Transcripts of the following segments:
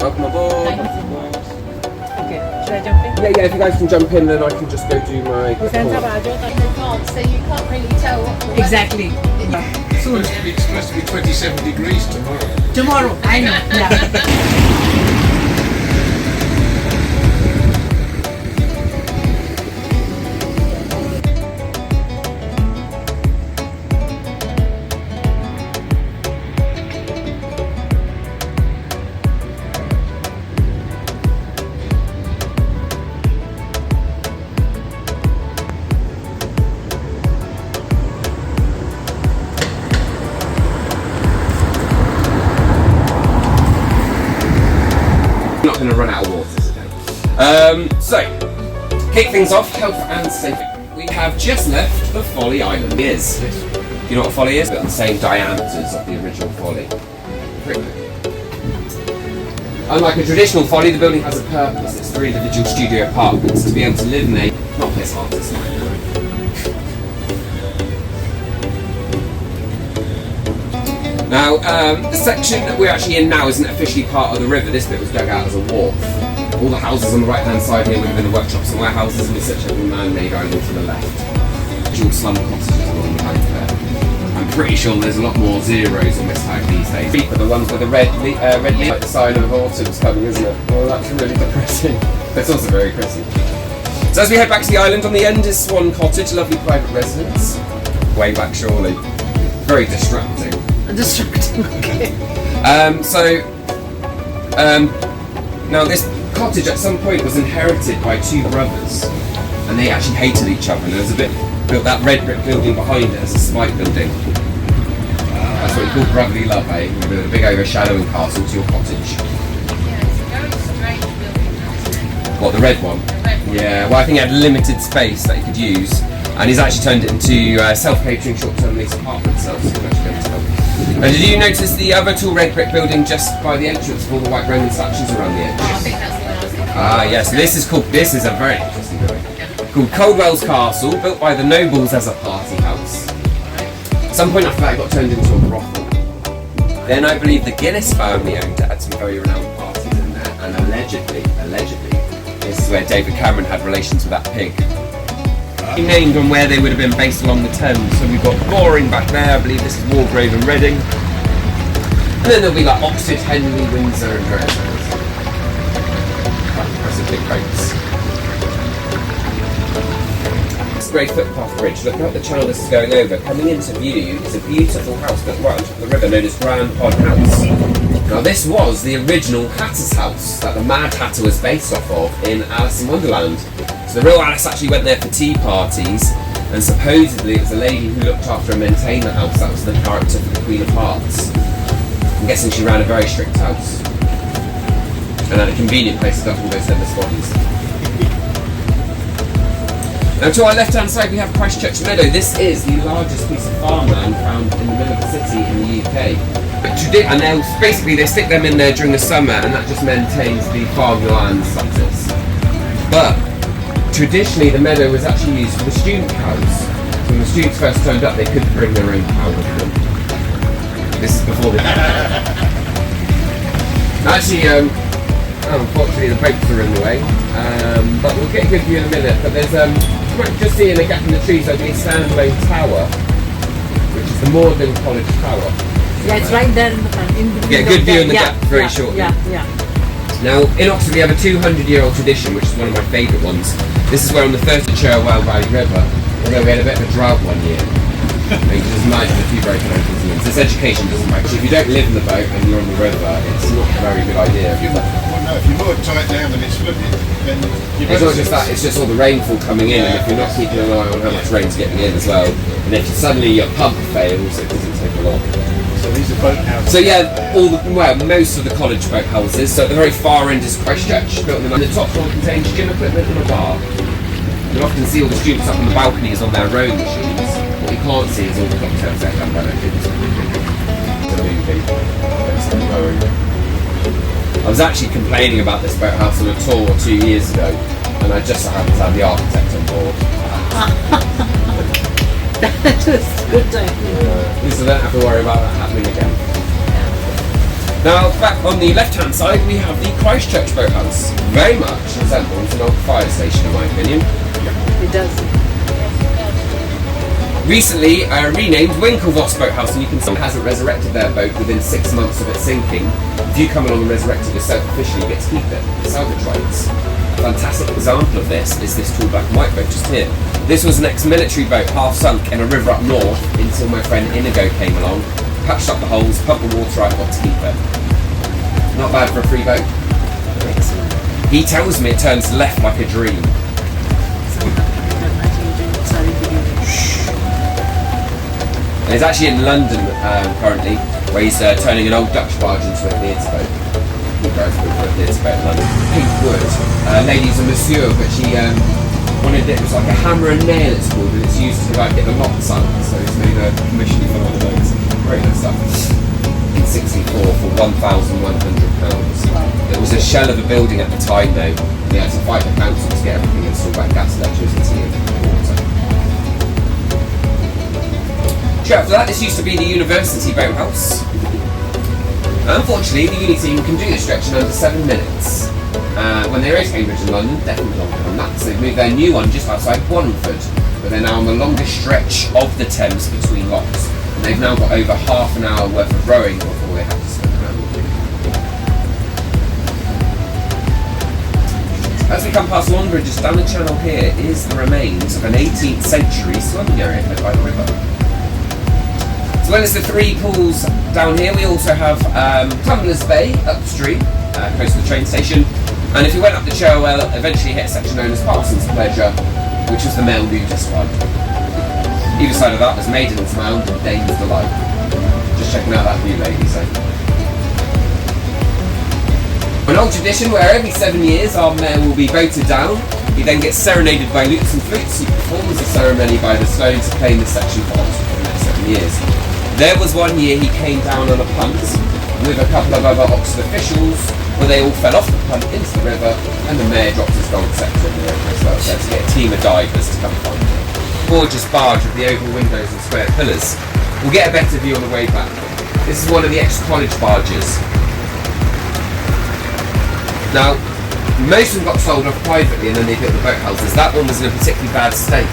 Welcome aboard. Okay, should I jump in? Yeah, if you guys can jump in, then I can just go do my... So you can't really tell what Exactly. Soon. It's supposed to be 27 degrees tomorrow. Tomorrow, I know. Yeah. I'm not going to run out of water today. So, kick things off, health and safety. We have just left the Folly Island. Do you know what a Folly is? Got the same diameters of the original Folly. Pretty cool. Unlike a traditional Folly, the building has a purpose. It's for individual studio apartments to be able to live in a not piss artist. Now, the section that we're actually in now isn't officially part of the river. This bit was dug out as a wharf. All the houses on the right-hand side here would have been the workshops and warehouses, and we such a man-made island to the left. Dual slum cottages along the bank there. I'm pretty sure there's a lot more zeros on this tag these days. But the ones with the red leaf, like the sign of autumn's coming, isn't it? Well, that's really depressing. But it's also very pretty. So as we head back to the island, on the end is Swan Cottage, a lovely private residence. Way back, surely. Very distracting. Destructive. Okay. Now this cottage at some point was inherited by two brothers, and they actually hated each other. And there was a bit built that red brick building behind it as a spite building. That's what we call brotherly love, eh? With a big overshadowing castle to your cottage. Yeah, it's a very strange building. What, the red one? The red one. Yeah. Well, I think it had limited space that you could use, and he's actually turned it into self-catering short-term lease apartments. So you can actually go to help. Did you notice the other tall red brick building just by the entrance with all the white Roman statues around the edge? I think that's the one I was thinking. Ah, yes. This is a very interesting building. Called Coldwell's Castle, built by the nobles as a party house. At some point after that, it got turned into a brothel. Then I believe the Guinness family owned it, had some very renowned parties in there, and allegedly, this is where David Cameron had relations with that pig. Named on where they would have been based along the Thames. So we've got Goring back there, I believe this is Walgrave and Reading. And then there'll be like Oxford, Henley, Windsor and Dresden. Quite impressive big boats. This is a great footpath bridge. Look at the channel this is going over. Coming into view is a beautiful house built right on top of the river known as Grand Pond House. Now this was the original Hatter's house that the Mad Hatter was based off of in Alice in Wonderland. So the real Alice actually went there for tea parties, and supposedly it was a lady who looked after and maintained the house that was the character for the Queen of Hearts. I'm guessing she ran a very strict house, and had a convenient place to dump all those endless bodies. Now to our left-hand side we have Christchurch Meadow. This is the largest piece of farmland found in the middle of the city in the UK. And they stick them in there during the summer, and that just maintains the farmland status. But traditionally, the meadow was actually used for the student cows. So when the students first turned up, they couldn't bring their own cow with them. This is before the... Actually, unfortunately the boats are in the way, but we'll get a good view in a minute. But there's, you might just see in a gap in the trees there'll be a standalone tower, which is the Magdalen College Tower. Yeah, it's right there in the front. Get a good view in the gap very shortly. Yeah. Now, in Oxford we have a 200-year-old tradition, which is one of my favourite ones. This is where on the 1st of Cherwell Valley River, although we had a bit of a drought one year, you can just imagine a few broken ankles and limbs. This education doesn't work. If you don't live in the boat and you're on the river, it's not a very good idea. Well, no, if you moor it tight down and it's flooded, then It's not just that, it's just all the rainfall coming in, and if you're not keeping an eye on how much rain's getting in as well, and if suddenly your pump fails, it doesn't take a lot. So these are boathouses. So yeah, most of the college boathouses. So at the very far end is Christchurch, built in the top floor contains gym equipment and a bar. You often see all the students up on the balconies on their rowing machines. What you can't see is all the cocktails set up by their kids. I was actually complaining about this boathouse on a tour 2 years ago, and I just so happened to have the architect on board. That was good idea. So I don't have to worry about that happening again. Now, back on the left-hand side, we have the Christchurch boathouse. Very much resembles an old fire station, in my opinion. It does. Recently renamed Winklevoss Boathouse, and you can see it hasn't resurrected their boat within 6 months of it sinking. If you come along and resurrect it yourself officially, you get to keep it. The salvage rights. A fantastic example of this is this tall black and white boat just here. This was an ex-military boat, half sunk in a river up north until my friend Inigo came along, patched up the holes, pumped the water out, got to keep it. Not bad for a free boat. He tells me it turns left like a dream. And he's actually in London currently, where he's turning an old Dutch barge into a theatre boat. He goes for a theatre boat in London. Pink wood. Ladies and monsieur, but she wanted it was like a hammer and nail it's called, and it's used to like get the locks out. So he's made a commission for one of those. Great stuff. In 64 for £1,100. It was a shell of a building at the time though. They had to fight the council to get everything installed by gas, electricity and water. After that, this used to be the University Boathouse. Unfortunately, the uni team can do this stretch in under 7 minutes. When they race Cambridge and London, definitely longer than that. So they've moved their new one just outside Wallingford, but they're now on the longest stretch of the Thames between locks. And they've now got over half an hour worth of rowing before they have to swim around. As we come past Longbridge, just down the channel here is the remains of an 18th century swimming area fed by the river. As well as the 3 pools down here, we also have Tumblers Bay upstream, close to the train station. And if you went up the Cherwell, eventually hit a section known as Parsons Pleasure, which was the male nudist one. Either side of that was Maiden's Mound and Dane's Delight. Just checking out that view, ladies. An old tradition where every 7 years our mayor will be voted down. He then gets serenaded by lutes and flutes. He performs a ceremony by the Stones to claim this section for Oxford for the next 7 years. There was one year he came down on a punt with a couple of other Oxford officials, where they all fell off the punt into the river, and the mayor dropped his gold sceptre in the river as well, so to get a team of divers to come find him. Gorgeous barge with the oval windows and square pillars. We'll get a better view on the way back. This is one of the ex-college barges. Now, most of them got sold off privately and then they built the boathouses. That one was in a particularly bad state.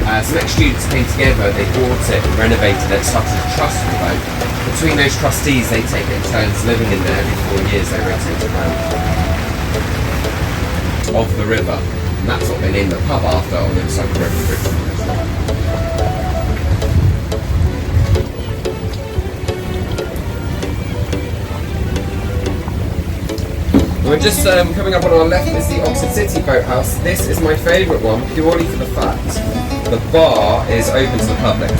Some ex-students came together, they bought it and renovated it, started a trust for the boat. Between those trustees, they take it in turns living in there. Every 4 years they rotate around. Of the river. And that's what they named the pub after on the other side of the river. We're just coming up on our left is the Oxford City Boathouse. This is my favourite one, purely for the fact the bar is open to the public.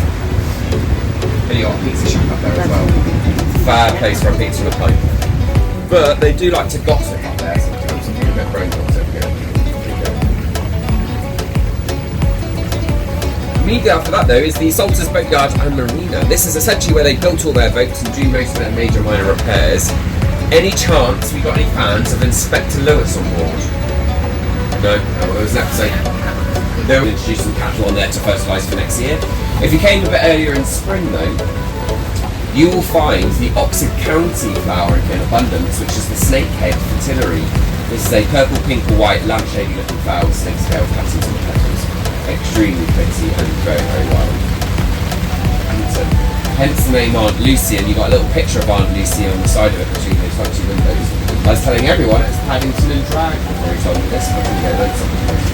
And you got a pizza shop up there as well. Bad place for a pizza and a pint. But they do like to gossip up there sometimes, and do a bit of brain gossip. Immediately after that though is the Salters Boatyard and Marina. This is essentially where they built all their boats and do most of their major minor repairs. Any chance we got any fans of Inspector Lewis on board? No? Oh, well, there was an episode. They'll introduce some cattle on there to fertilise for next year. If you came a bit earlier in spring though, you will find the Oxford County flower in abundance, which is the snakehead fritillary. This is a purple, pink or white lampshady looking flower with snake scale patterns on the petals. Extremely pretty and very, very wild. And hence the name Aunt Lucy, and you've got a little picture of Aunt Lucy on the side of it between those fancy windows. I was telling everyone it's Paddington and Drag before he told me this, but I'm going to learn something.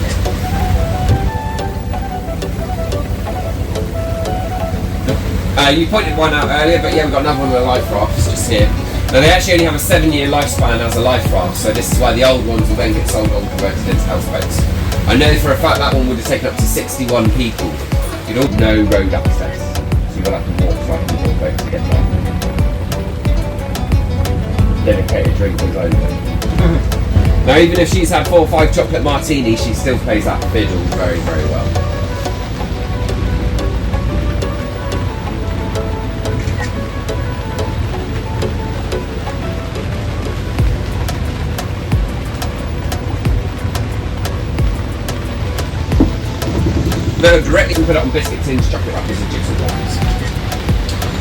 You pointed one out earlier, but yeah, we've got another one of the life rafts just here. Now they actually only have a 7-year lifespan as a life raft, so this is why the old ones will then get sold on and converted into houseboats. I know for a fact that one would have taken up to 61 people. You'd all no road access, so you'll have to walk right in the boat to get there. Dedicated drinkers only. Now even if she's had 4 or 5 chocolate martinis, she still plays that fiddle very, very well. Now directly we put it on biscuit tins, chocolate wrappers and chips and wines.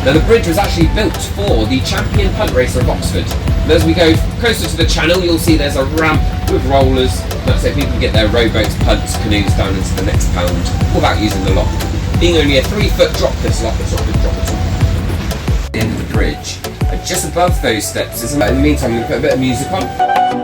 Now the bridge was actually built for the champion punt racer of Oxford. And as we go closer to the channel, you'll see there's a ramp with rollers. That's so people can get their rowboats, punts, canoes down into the next pound without using the lock. Being only a 3-foot drop, this lock is not going to drop at all. The end of the bridge, just above those steps, in the meantime I'm going to put a bit of music on.